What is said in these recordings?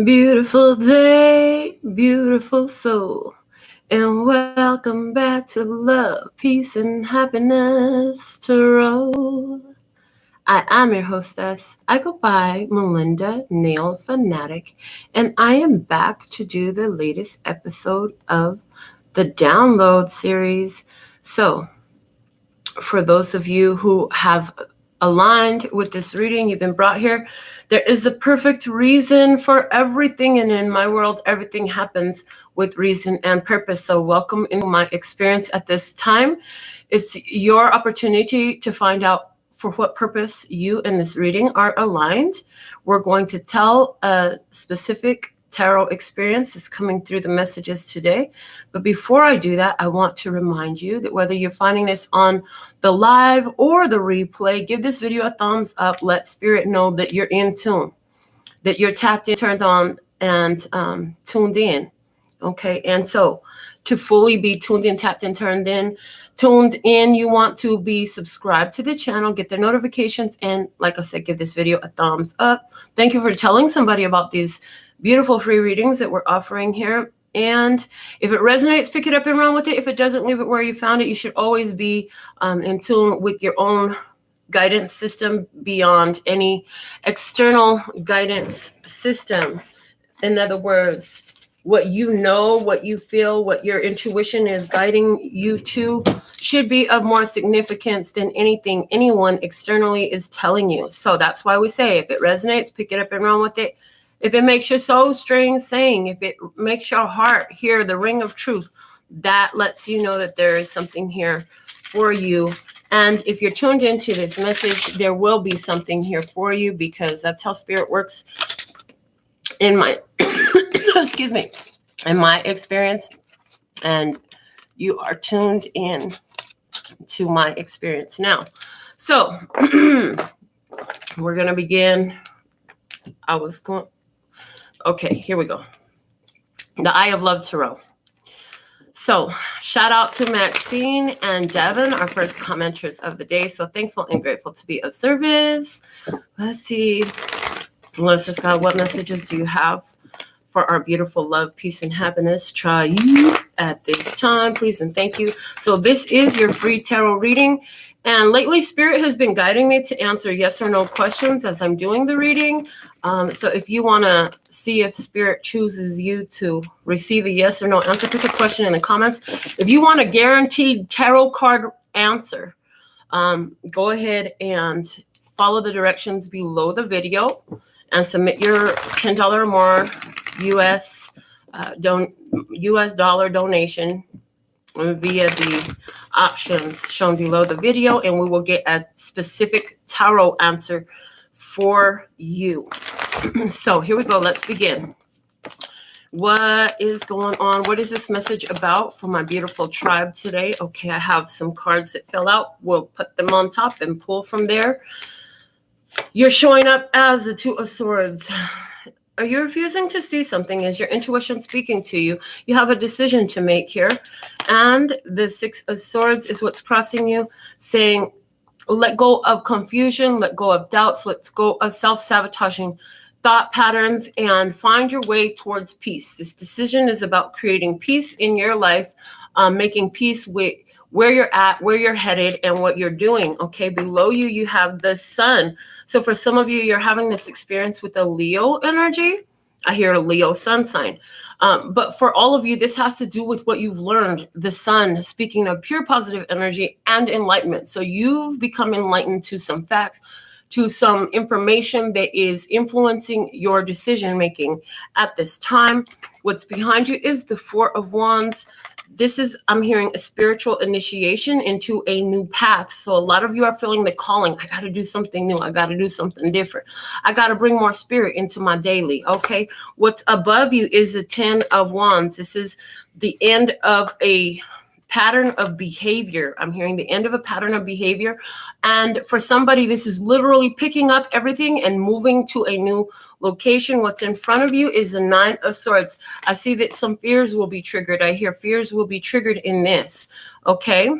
Beautiful day, beautiful soul, and welcome back to Love, Peace, and Happiness Tarot. I am your hostess. I go by Melinda, NailFanatic, and I am back to do the latest episode of the download series. So, for those of you who have aligned with this reading, you've been brought here. There is a perfect reason for everything, and in my world, everything happens with reason and purpose. So welcome into my experience at this time. It's your opportunity to find out for what purpose you and this reading are aligned. We're going to tell a specific tarot experience is coming through the messages today. But before I do that, I want to remind you that whether you're finding this on the live or the replay, give this video a thumbs up. Let Spirit know that you're in tune, that you're tapped in, turned on, and tuned in. Okay, and so to fully be tuned in, tapped in, tuned in, you want to be subscribed to the channel, get the notifications, and like I said, give this video a thumbs up. Thank you for telling somebody about these beautiful free readings that we're offering here. And if it resonates, pick it up and run with it. If it doesn't, leave it where you found it. You should always be in tune with your own guidance system beyond any external guidance system. In other words, what you know, what you feel, what your intuition is guiding you to should be of more significance than anything anyone externally is telling you. So that's why we say, if it resonates, pick it up and run with it. If it makes your soul string sing, if it makes your heart hear the ring of truth, that lets you know that there is something here for you. And if you're tuned into this message, there will be something here for you, because that's how Spirit works in my, excuse me, in my experience. And you are tuned in to my experience now. So we're going to begin. Okay, here we go. The Eye of Love Tarot. So shout out to Maxine and Devin, our first commenters of the day. So thankful and grateful to be of service. Let's see. Let's just go. What messages do you have for our beautiful love, peace, and happiness tribe at this time? Please and thank you. So this is your free tarot reading. And lately, Spirit has been guiding me to answer yes or no questions as I'm doing the reading. So if you want to see if Spirit chooses you to receive a yes or no answer, put a question in the comments. If you want a guaranteed tarot card answer, go ahead and follow the directions below the video and submit your $10 or more U.S. dollar donation via the options shown below the video, and we will get a specific tarot answer for you. So here we go. Let's begin. What is going on? What is this message about for my beautiful tribe today? Okay, I have some cards that fell out. We'll put them on top and pull from there. You're showing up as the Two of Swords. Are you refusing to see something? Is your intuition speaking to you? You have a decision to make here. And the Six of Swords is what's crossing you, saying, let go of confusion, let go of doubts, let go of self-sabotaging thought patterns, and find your way towards peace. This decision is about creating peace in your life, making peace with where you're at, where you're headed, and what you're doing. Okay, below you, you have the sun. So for some of you, you're having this experience with a Leo energy. I hear a Leo sun sign. But for all of you, this has to do with what you've learned. The sun, speaking of pure positive energy and enlightenment. So you've become enlightened to some facts, to some information that is influencing your decision making at this time. What's behind you is the Four of Wands. This is, I'm hearing, a spiritual initiation into a new path. So a lot of you are feeling the calling. I got to do something new. I got to do something different. I got to bring more spirit into my daily. Okay. What's above you is the Ten of Wands. This is the end of a pattern of behavior. I'm hearing the end of a pattern of behavior. And for somebody, this is literally picking up everything and moving to a new location. What's in front of you is the Nine of Swords. I see that some fears will be triggered. I hear fears will be triggered in this. Okay.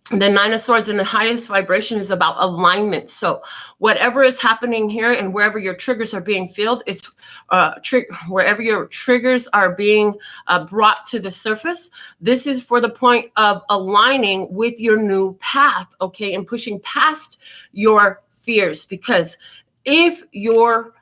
The Nine of Swords in the highest vibration is about alignment. So whatever is happening here and wherever your triggers are being filled, it's wherever your triggers are being brought to the surface. This is for the point of aligning with your new path, okay, and pushing past your fears. Because if your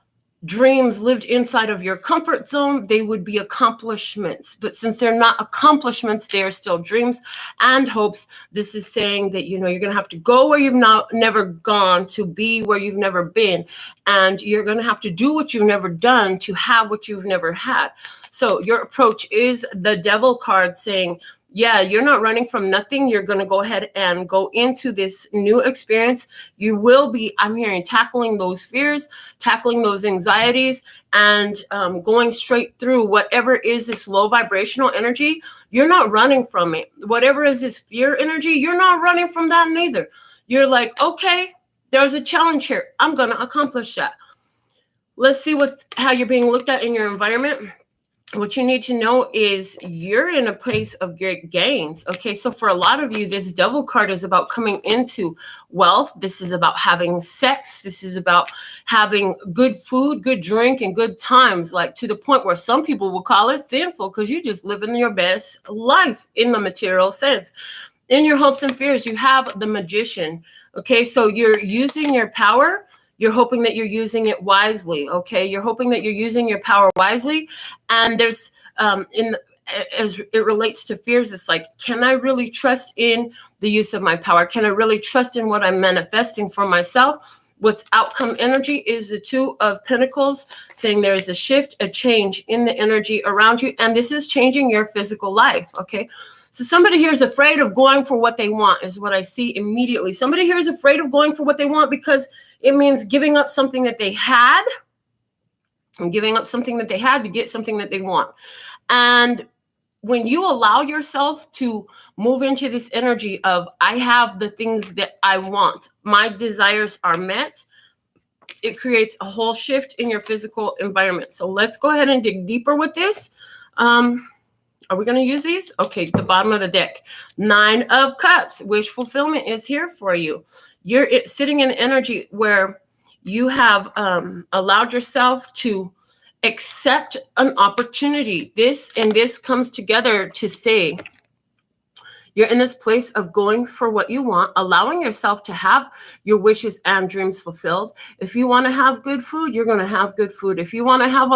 dreams lived inside of your comfort zone, they would be accomplishments. But since they're not accomplishments, they are still dreams and hopes. This is saying that, you know, you're going to have to go where you've never gone to be where you've never been. And you're going to have to do what you've never done to have what you've never had. So your approach is the Devil card, saying, yeah, you're not running from nothing. You're going to go ahead and go into this new experience. You will be, I'm hearing, tackling those fears, tackling those anxieties, and going straight through whatever is this low vibrational energy. You're not running from it. Whatever is this fear energy, you're not running from that neither. You're like, okay, there's a challenge here. I'm going to accomplish that. Let's see how you're being looked at in your environment. What you need to know is you're in a place of great gains. Okay, so for a lot of you, this Devil card is about coming into wealth. This is about having sex. This is about having good food, good drink, and good times, like to the point where some people will call it sinful because you just living your best life in the material sense. In your hopes and fears, you have the Magician. Okay, so you're using your power. You're hoping that you're using it wisely, okay? You're hoping that you're using your power wisely. And there's, as it relates to fears, it's like, can I really trust in the use of my power? Can I really trust in what I'm manifesting for myself? What's outcome energy is the Two of Pentacles, saying there's a shift, a change in the energy around you. And this is changing your physical life, okay? So somebody here is afraid of going for what they want, is what I see immediately. Somebody here is afraid of going for what they want because it means giving up something that they had and giving up something that they had to get something that they want. And when you allow yourself to move into this energy of, I have the things that I want, my desires are met, it creates a whole shift in your physical environment. So let's go ahead and dig deeper with this. Are we going to use these? Okay, the bottom of the deck. Nine of Cups. Wish fulfillment is here for you. You're sitting in energy where you have allowed yourself to accept an opportunity. This comes together to say, you're in this place of going for what you want, allowing yourself to have your wishes and dreams fulfilled. If you want to have good food, you're going to have good food. If you want to have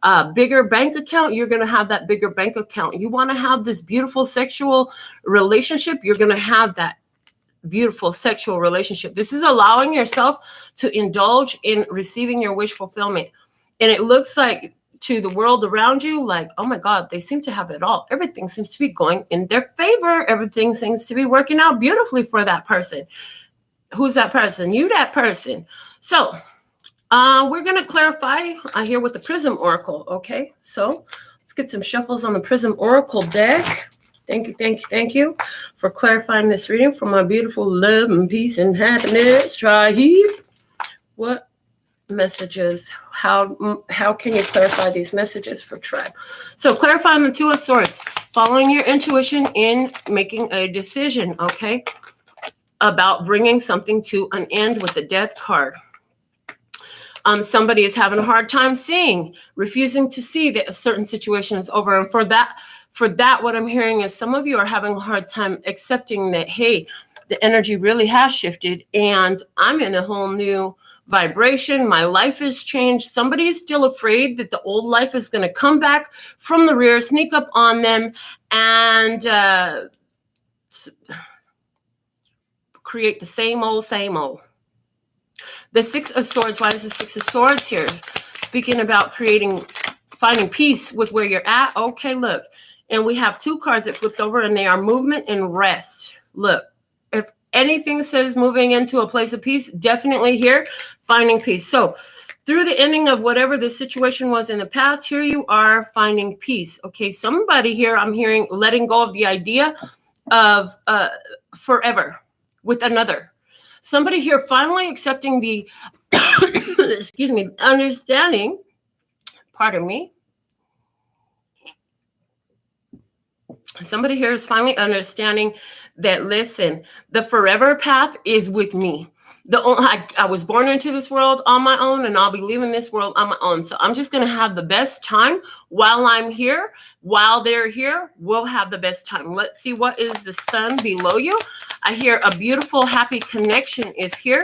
a bigger bank account, you're going to have that bigger bank account. You want to have this beautiful sexual relationship, you're going to have that beautiful sexual relationship. This is allowing yourself to indulge in receiving your wish fulfillment. And it looks like to the world around you, like, oh my God, they seem to have it all. Everything seems to be going in their favor. Everything seems to be working out beautifully for that person. Who's that person? You, that person. So we're going to clarify here with the Prism Oracle. Okay, so let's get some shuffles on the Prism Oracle deck. Thank you for clarifying this reading for my beautiful love and peace and happiness tribe. What messages? How can you clarify these messages for tribe? So clarifying the Two of Swords, following your intuition in making a decision, okay, about bringing something to an end with the Death card. Somebody is having a hard time seeing, refusing to see that a certain situation is over. And for that, what I'm hearing is some of you are having a hard time accepting that, hey, the energy really has shifted and I'm in a whole new vibration. My life has changed. Somebody is still afraid that the old life is going to come back from the rear, sneak up on them, and create the same old. The Six of Swords. Why is the Six of Swords here? Speaking about finding peace with where you're at. Okay, look. And we have two cards that flipped over, and they are movement and rest. Look, if anything says moving into a place of peace, definitely here, finding peace. So through the ending of whatever the situation was in the past, here you are finding peace. Okay, somebody here, I'm hearing letting go of the idea of forever with another. Somebody here finally accepting the, excuse me, understanding, pardon me. Somebody here is finally understanding that, listen, the forever path is with me. I was born into this world on my own, and I'll be leaving this world on my own. So I'm just going to have the best time while I'm here. While they're here, we'll have the best time. Let's see, what is the sun below you? I hear a beautiful, happy connection is here.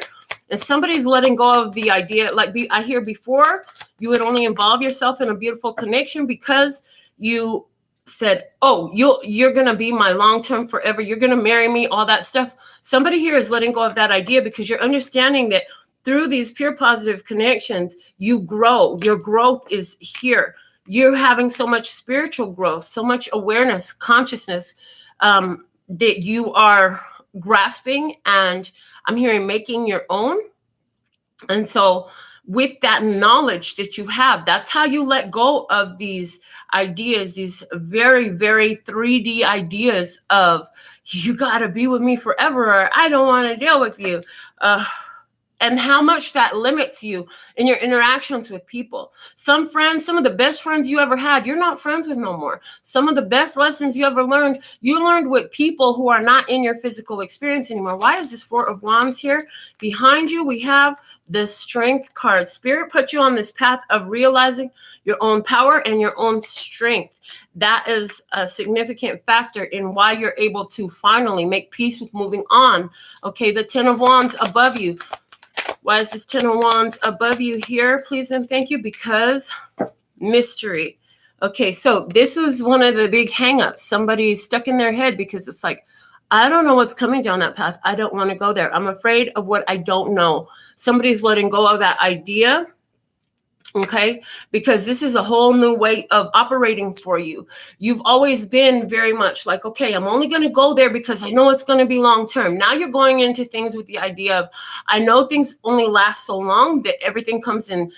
And somebody's letting go of the idea, I hear before, you would only involve yourself in a beautiful connection because you said, oh, you're going to be my long-term forever. You're going to marry me, all that stuff. Somebody here is letting go of that idea because you're understanding that through these pure positive connections, you grow. Your growth is here. You're having so much spiritual growth, so much awareness, consciousness that you are grasping, and I'm hearing making your own. And so with that knowledge that you have, that's how you let go of these ideas, these very, very 3D ideas of you got to be with me forever, or I don't want to deal with you. And how much that limits you in your interactions with people. Some friends, some of the best friends you ever had, you're not friends with no more. Some of the best lessons you ever learned, you learned with people who are not in your physical experience anymore. Why is this Four of Wands here? Behind you, we have the Strength card. Spirit put you on this path of realizing your own power and your own strength. That is a significant factor in why you're able to finally make peace with moving on. Okay, the Ten of Wands above you. Why is this Ten of Wands above you here? Please and thank you. Because mystery. Okay, so this was one of the big hangups. Somebody stuck in their head because it's like, I don't know what's coming down that path. I don't want to go there. I'm afraid of what I don't know. Somebody's letting go of that idea. Okay, because this is a whole new way of operating for you. You've always been very much like, okay, I'm only going to go there because I know it's going to be long term. Now you're going into things with the idea of, I know things only last so long, that everything comes in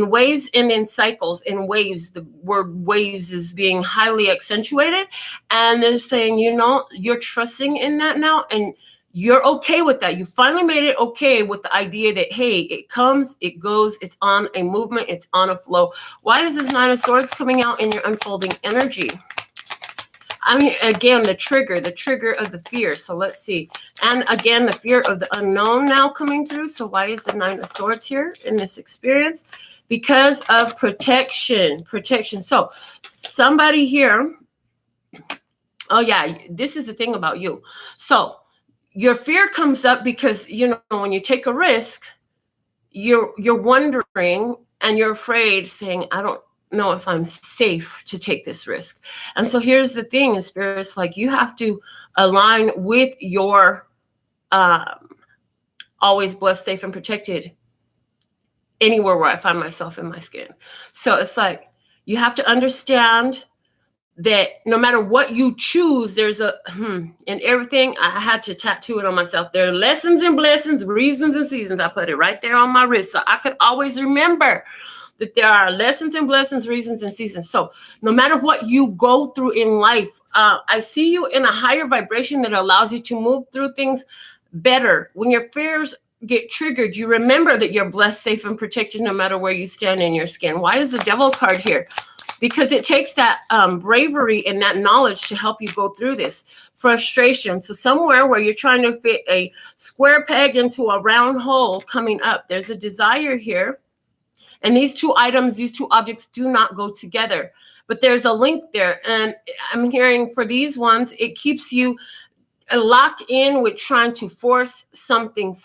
waves and in cycles, in waves. The word waves is being highly accentuated. And they're saying, you know, you're trusting in that now. And you're okay with that. You finally made it okay with the idea that, hey, it comes, it goes, it's on a movement, it's on a flow. Why is this Nine of Swords coming out in your unfolding energy? I mean, again, the trigger of the fear. So let's see. And again, the fear of the unknown now coming through. So why is the Nine of Swords here in this experience? Because of protection. So somebody here, oh yeah, this is the thing about you. So your fear comes up because, you know, when you take a risk, you're wondering and you're afraid, saying, I don't know if I'm safe to take this risk. And so here's the thing, is Spirit's like, you have to align with your always blessed, safe, and protected anywhere where I find myself in my skin. So it's like, you have to understand that no matter what you choose, there's a in everything. I had to tattoo it on myself. There are lessons and blessings, reasons and seasons. I put it right there on my wrist so I could always remember that there are lessons and blessings, reasons and seasons. So no matter what you go through in life, I see you in a higher vibration that allows you to move through things better. When your fears get triggered, you remember that you're blessed, safe, and protected no matter where you stand in your skin. Why is the Devil card here? Because it takes that bravery and that knowledge to help you go through this frustration. So somewhere where you're trying to fit a square peg into a round hole coming up, there's a desire here. And these two items, these two objects do not go together. But there's a link there. And I'm hearing for these ones, it keeps you locked in with trying to force something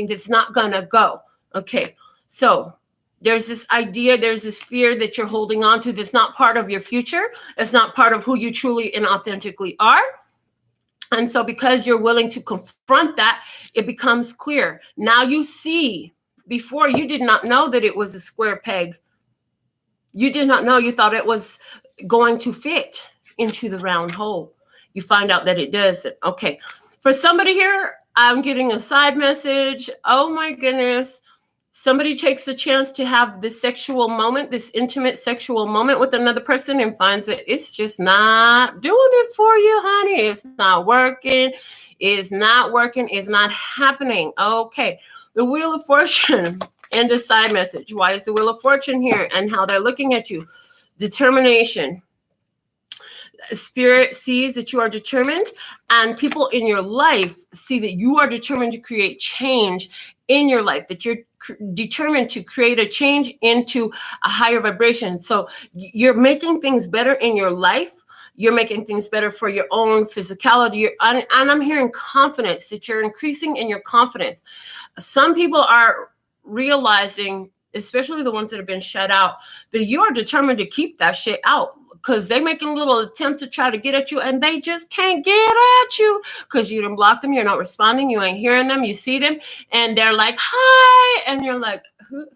that's not going to go. Okay, so there's this idea, there's this fear that you're holding on to that's not part of your future. It's not part of who you truly and authentically are. And so because you're willing to confront that, it becomes clear. Now you see, before you did not know that it was a square peg. You did not know, you thought it was going to fit into the round hole. You find out that it doesn't. Okay, for somebody here, I'm getting a side message. Oh my goodness. Somebody takes a chance to have this sexual moment, this intimate sexual moment with another person, and finds that it's just not doing it for you, honey. It's not working. It's not working. It's not happening. Okay. The Wheel of Fortune and a side message. Why is the Wheel of Fortune here and how they're looking at you? Determination. Spirit sees that you are determined, and people in your life see that you are determined to create change in your life, that you're determined to create a change into a higher vibration. So you're making things better in your life. You're making things better for your own physicality. And I'm hearing confidence, that you're increasing in your confidence. Some people are realizing, especially the ones that have been shut out, that you are determined to keep that shit out, because they're making little attempts to try to get at you, and they just can't get at you because you done blocked them. You're not responding. You ain't hearing them. You see them, and they're like, hi. And you're like, who?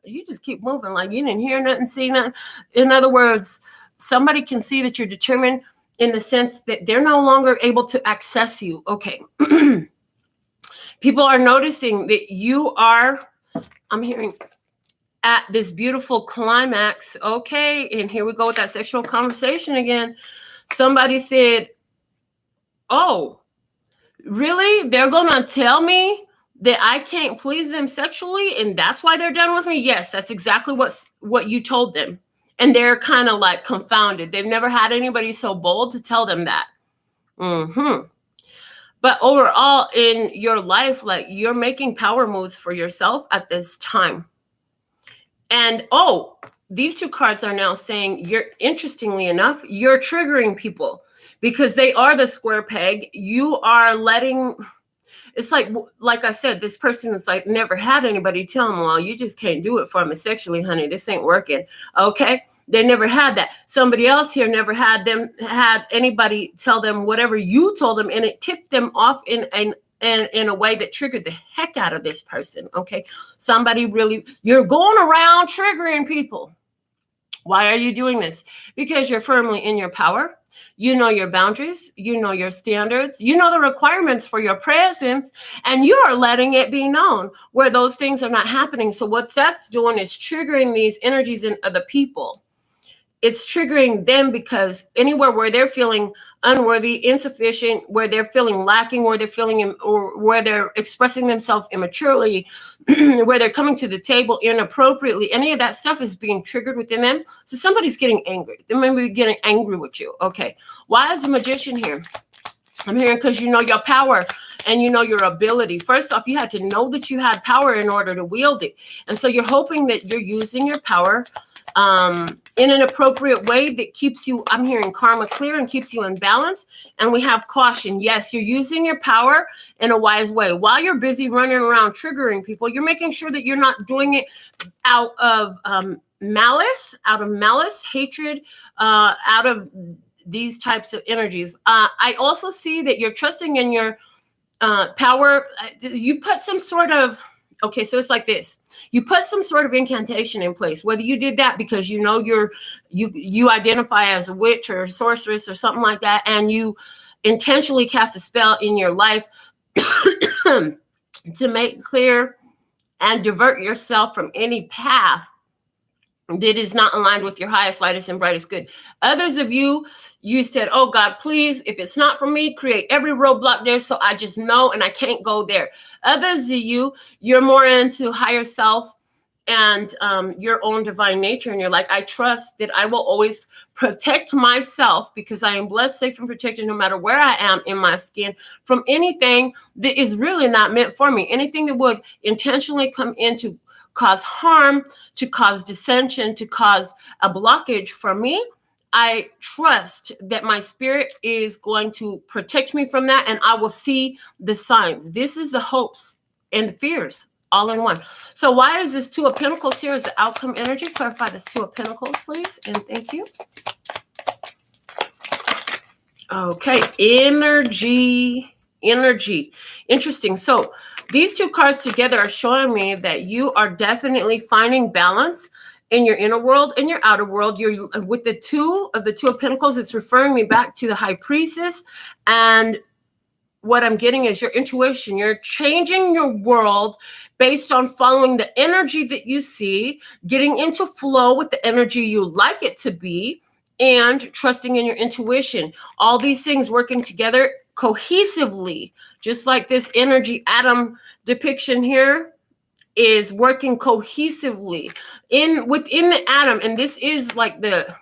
You just keep moving like you didn't hear nothing, see nothing. In other words, somebody can see that you're determined in the sense that they're no longer able to access you. Okay. People are noticing that you are, I'm hearing, at this beautiful climax. Okay, and here we go with that sexual conversation again. Somebody said, oh, really? They're gonna tell me that I can't please them sexually, and that's why they're done with me? Yes, that's exactly what you told them. And they're kind of like confounded. They've never had anybody so bold to tell them that. But overall in your life, like, you're making power moves for yourself at this time. And oh, these two cards are now saying, interestingly enough, you're triggering people because they are the square peg. You are letting, it's like I said, this person is like never had anybody tell them, well, you just can't do it for me sexually, honey. This ain't working. Okay. They never had that. Somebody else here never had anybody tell them whatever you told them, and it tipped them off in a way that triggered the heck out of this person. Okay. Somebody really, you're going around triggering people. Why are you doing this? Because you're firmly in your power. You know your boundaries. You know your standards. You know the requirements for your presence, and you are letting it be known where those things are not happening. So what that's doing is triggering these energies in other people. It's triggering them because anywhere where they're feeling unworthy, insufficient, where they're feeling lacking, where they're feeling, or where they're expressing themselves immaturely, where they're coming to the table inappropriately, any of that stuff is being triggered within them. So somebody's getting angry. They may be getting angry with you. Okay. Why is the Magician here? I'm hearing because you know your power and you know your ability. First off, you had to know that you had power in order to wield it. And so you're hoping that you're using your power in an appropriate way that keeps you, I'm hearing, karma clear and keeps you in balance. And we have caution. Yes, you're using your power in a wise way. While you're busy running around triggering people, you're making sure that you're not doing it out of malice, hatred, out of these types of energies. I also see that you're trusting in your power. You put some sort of, okay, so it's like this. You put some sort of incantation in place, whether you did that because you know you identify as a witch or a sorceress or something like that, and you intentionally cast a spell in your life to make clear and divert yourself from any path that is not aligned with your highest, lightest, and brightest good. Others of you said, oh God, please, if it's not for me, create every roadblock there so I just know and I can't go there. Others of you're more into higher self and your own divine nature. And you're like, I trust that I will always protect myself because I am blessed, safe, and protected no matter where I am in my skin from anything that is really not meant for me. Anything that would intentionally come into cause harm, to cause dissension, to cause a blockage for me, I trust that my spirit is going to protect me from that, and I will see the signs. This is the hopes and the fears all in one. So why is this Two of Pentacles here as the outcome energy? Clarify this Two of Pentacles, please, and thank you. Okay, energy. Interesting. So these two cards together are showing me that you are definitely finding balance in your inner world and your outer world. You're with the Two of Pentacles. It's referring me back to the High Priestess. And what I'm getting is your intuition. You're changing your world based on following the energy that you see, getting into flow with the energy you like it to be, and trusting in your intuition. All these things working together cohesively, just like this energy atom depiction here is working cohesively within the atom. And this is like the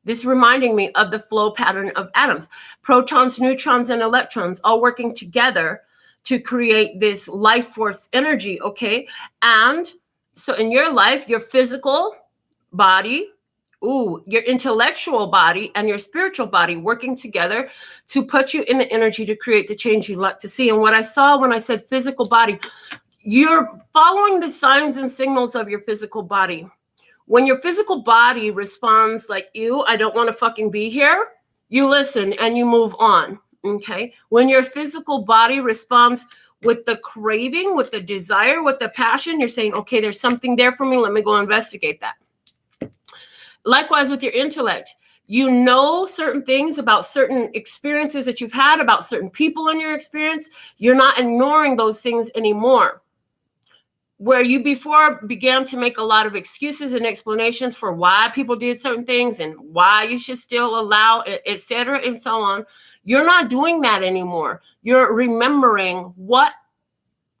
This reminding me of the flow pattern of atoms, protons, neutrons, and electrons all working together to create this life force energy, okay? And so in your life, your physical body, your intellectual body, and your spiritual body working together to put you in the energy to create the change you'd like to see. And what I saw when I said physical body, you're following the signs and signals of your physical body. When your physical body responds like, ew, I don't want to fucking be here, you listen and you move on, okay? When your physical body responds with the craving, with the desire, with the passion, you're saying, okay, there's something there for me. Let me go investigate that. Likewise with your intellect, you know certain things about certain experiences that you've had, about certain people in your experience. You're not ignoring those things anymore. Where you before began to make a lot of excuses and explanations for why people did certain things and why you should still allow, etc., and so on, you're not doing that anymore. You're remembering what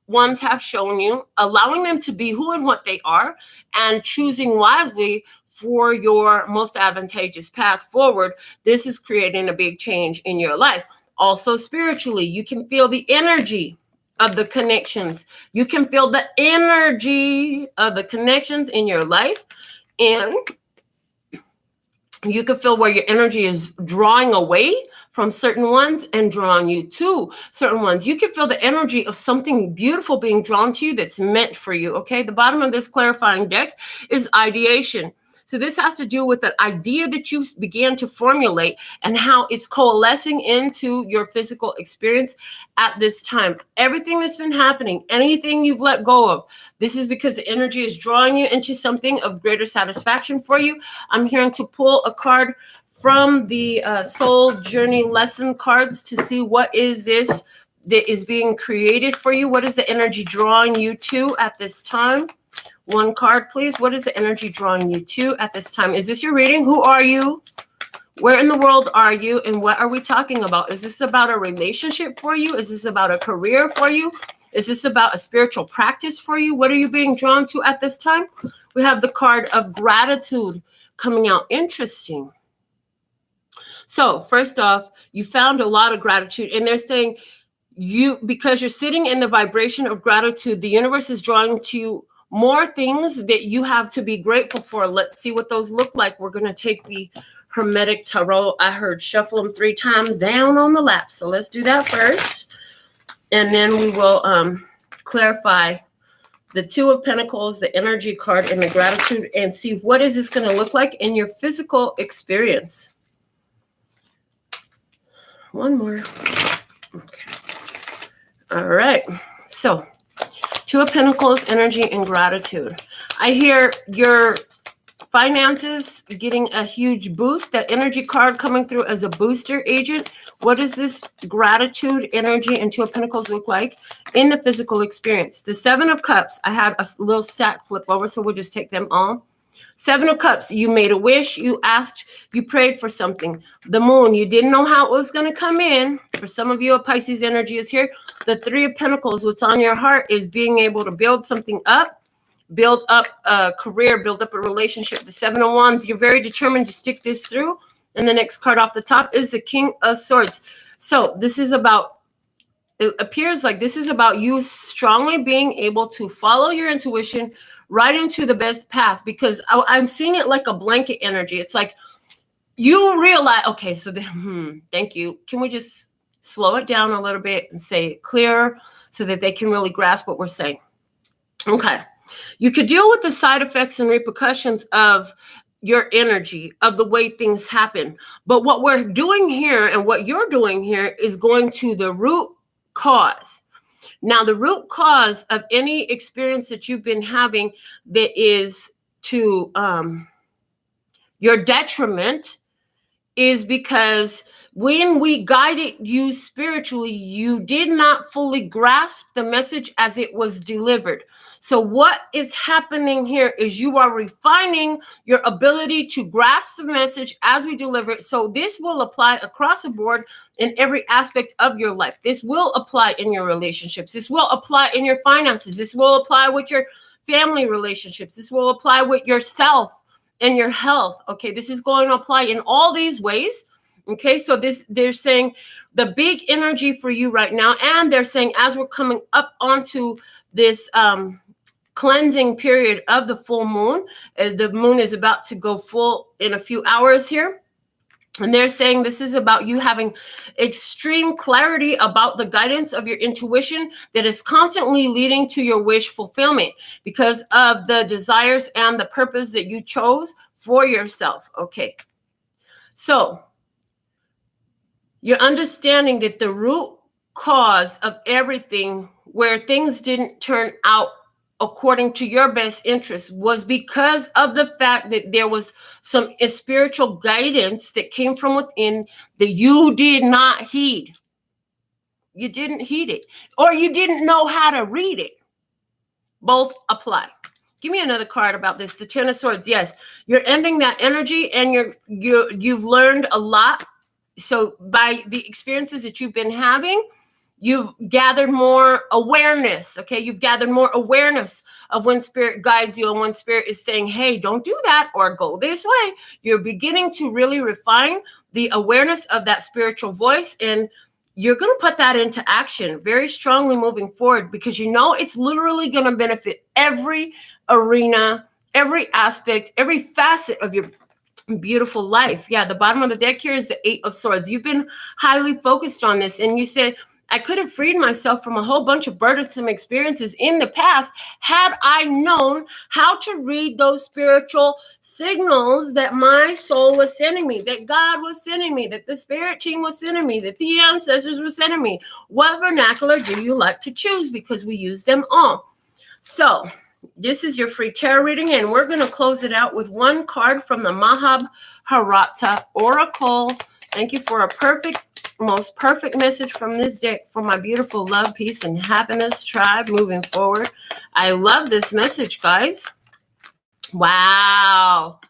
ones have shown you, allowing them to be who and what they are, and choosing wisely for your most advantageous path forward. This is creating a big change in your life. Also spiritually, you can feel the energy of the connections. You can feel the energy of the connections in your life, and you can feel where your energy is drawing away from certain ones and drawing you to certain ones. You can feel the energy of something beautiful being drawn to you that's meant for you, okay? The bottom of this clarifying deck is ideation. So this has to do with the idea that you began to formulate and how it's coalescing into your physical experience at this time. Everything that's been happening, anything you've let go of, this is because the energy is drawing you into something of greater satisfaction for you. I'm hearing to pull a card from the Soul Journey Lesson cards to see what is this that is being created for you. What is the energy drawing you to at this time? One card, please. What is the energy drawing you to at this time? Is this your reading? Who are you? Where in the world are you? And what are we talking about? Is this about a relationship for you? Is this about a career for you? Is this about a spiritual practice for you? What are you being drawn to at this time? We have the card of gratitude coming out. Interesting. So first off, you found a lot of gratitude, and they're saying because you're sitting in the vibration of gratitude, the universe is drawing to you more things that you have to be grateful for. Let's see what those look like. We're going to take the Hermetic Tarot. I heard shuffle them 3 times down on the lap. So let's do that first. And then we will clarify the 2 of Pentacles, the energy card, and the gratitude, and see what is this going to look like in your physical experience. One more. Okay. All right. So 2 of Pentacles, energy, and gratitude. I hear your finances getting a huge boost. That energy card coming through as a booster agent. What does this gratitude, energy, and 2 of Pentacles look like in the physical experience? The 7 of Cups, I had a little stack flip over, so we'll just take them all. 7 of Cups, you made a wish, you asked, you prayed for something. The Moon, you didn't know how it was going to come in. For some of you, a Pisces energy is here. The 3 of Pentacles, what's on your heart is being able to build something up, build up a career, build up a relationship. The 7 of Wands, you're very determined to stick this through. And the next card off the top is the King of Swords. So this is about, it appears like this is about you strongly being able to follow your intuition right into the best path, because I'm seeing it like a blanket energy. It's like you realize, okay, so thank you. Can we just slow it down a little bit and say it clearer so that they can really grasp what we're saying? Okay. You could deal with the side effects and repercussions of your energy, of the way things happen. But what we're doing here and what you're doing here is going to the root cause. Now, the root cause of any experience that you've been having that is to your detriment is because when we guided you spiritually, you did not fully grasp the message as it was delivered. So what is happening here is you are refining your ability to grasp the message as we deliver it. So this will apply across the board in every aspect of your life. This will apply in your relationships. This will apply in your finances. This will apply with your family relationships. This will apply with yourself and your health. Okay, this is going to apply in all these ways. Okay, so they're saying the big energy for you right now, and they're saying as we're coming up onto this cleansing period of the full moon, the moon is about to go full in a few hours here. And they're saying this is about you having extreme clarity about the guidance of your intuition that is constantly leading to your wish fulfillment because of the desires and the purpose that you chose for yourself. Okay. So you're understanding that the root cause of everything where things didn't turn out according to your best interest was because of the fact that there was some spiritual guidance that came from within that you did not heed. You didn't heed it, or you didn't know how to read it. Both apply. Give me another card about this. The Ten of Swords. Yes, you're ending that energy, and you've learned a lot. So by the experiences that you've been having, you've gathered more awareness. Okay, you've gathered more awareness of when spirit guides you and when spirit is saying, hey, don't do that or go this way. You're beginning to really refine the awareness of that spiritual voice, and you're going to put that into action very strongly moving forward because you know it's literally going to benefit every arena, every aspect, every facet of your beautiful life. Yeah, the bottom of the deck here is the Eight of Swords. You've been highly focused on this, and you said, I could have freed myself from a whole bunch of burdensome experiences in the past had I known how to read those spiritual signals that my soul was sending me, that God was sending me, that the spirit team was sending me, that the ancestors were sending me. What vernacular do you like to choose? Because we use them all. So this is your free tarot reading, and we're going to close it out with one card from the Mahabharata Oracle. Thank you for a most perfect message from this deck for my beautiful love, peace, and happiness tribe moving forward. I love this message, guys. Wow.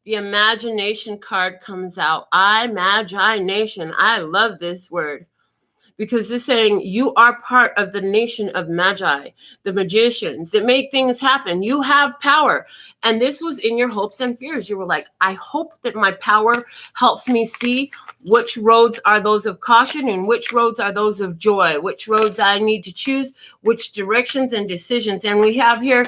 The imagination card comes out. Imagination. I love this word because it's saying you are part of the nation of magi, the magicians that make things happen. You have power. And this was in your hopes and fears. You were like, I hope that my power helps me see which roads are those of caution and which roads are those of joy, which roads I need to choose, which directions and decisions. And we have here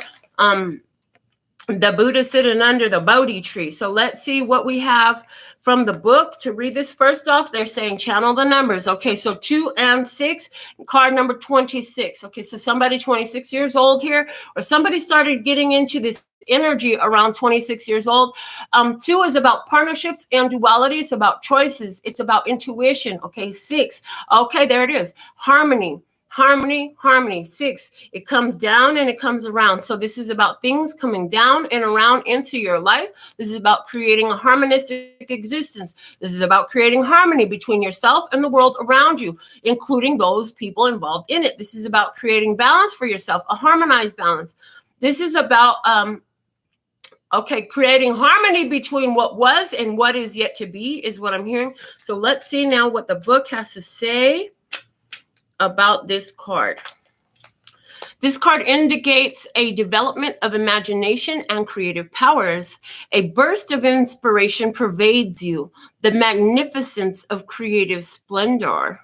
the Buddha sitting under the Bodhi tree. So let's see what we have from the book to read this. First off, they're saying channel the numbers. Okay, so 2 and 6, card number 26. Okay, so somebody 26 years old here, or somebody started getting into this energy around 26 years old. 2 is about partnerships and duality. It's about choices. It's about intuition. Okay, 6. Okay, there it is. Harmony. Harmony, harmony. 6, it comes down and it comes around. So this is about things coming down and around into your life. This is about creating a harmonistic existence. This is about creating harmony between yourself and the world around you, including those people involved in it. This is about creating balance for yourself, a harmonized balance. This is about, creating harmony between what was and what is yet to be is what I'm hearing. So let's see now what the book has to say about this card. This card indicates a development of imagination and creative powers. A burst of inspiration pervades you, the magnificence of creative splendor.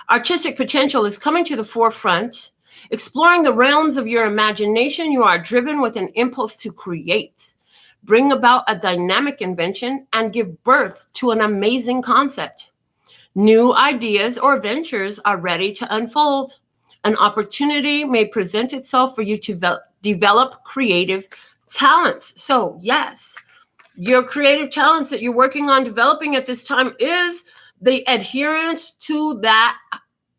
Artistic potential is coming to the forefront. Exploring the realms of your imagination, you are driven with an impulse to create, bring about a dynamic invention, and give birth to an amazing concept. New ideas or ventures are ready to unfold. An opportunity may present itself for you to develop creative talents. So yes, your creative talents that you're working on developing at this time is the adherence to that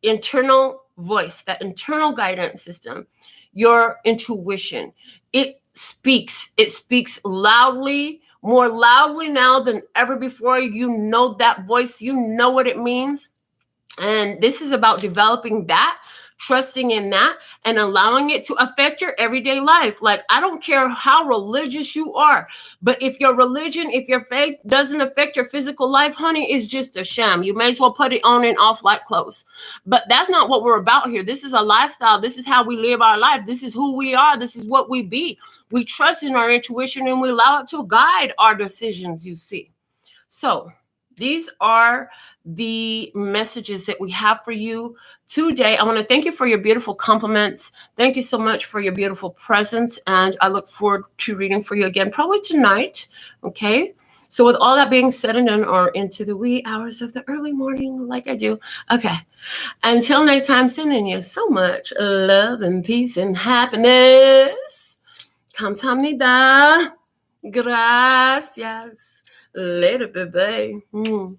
internal voice, that internal guidance system, your intuition. It speaks loudly, more loudly now than ever before. You know that voice, you know what it means. And this is about developing that trusting in that and allowing it to affect your everyday life. Like, I don't care how religious you are, but if your religion, if your faith doesn't affect your physical life, honey, it's just a sham. You may as well put it on and off like clothes. But that's not what we're about here. This is a lifestyle. This is how we live our life. This is who we are. This is what we be. We trust in our intuition and we allow it to guide our decisions, you see. So these are the messages that we have for you today. I want to thank you for your beautiful compliments. Thank you so much for your beautiful presence. And I look forward to reading for you again, probably tonight. Okay. So with all that being said and done, or into the wee hours of the early morning, like I do. Okay. Until next time, sending you so much love and peace and happiness. Kamsahamnida. Gracias. Later, baby.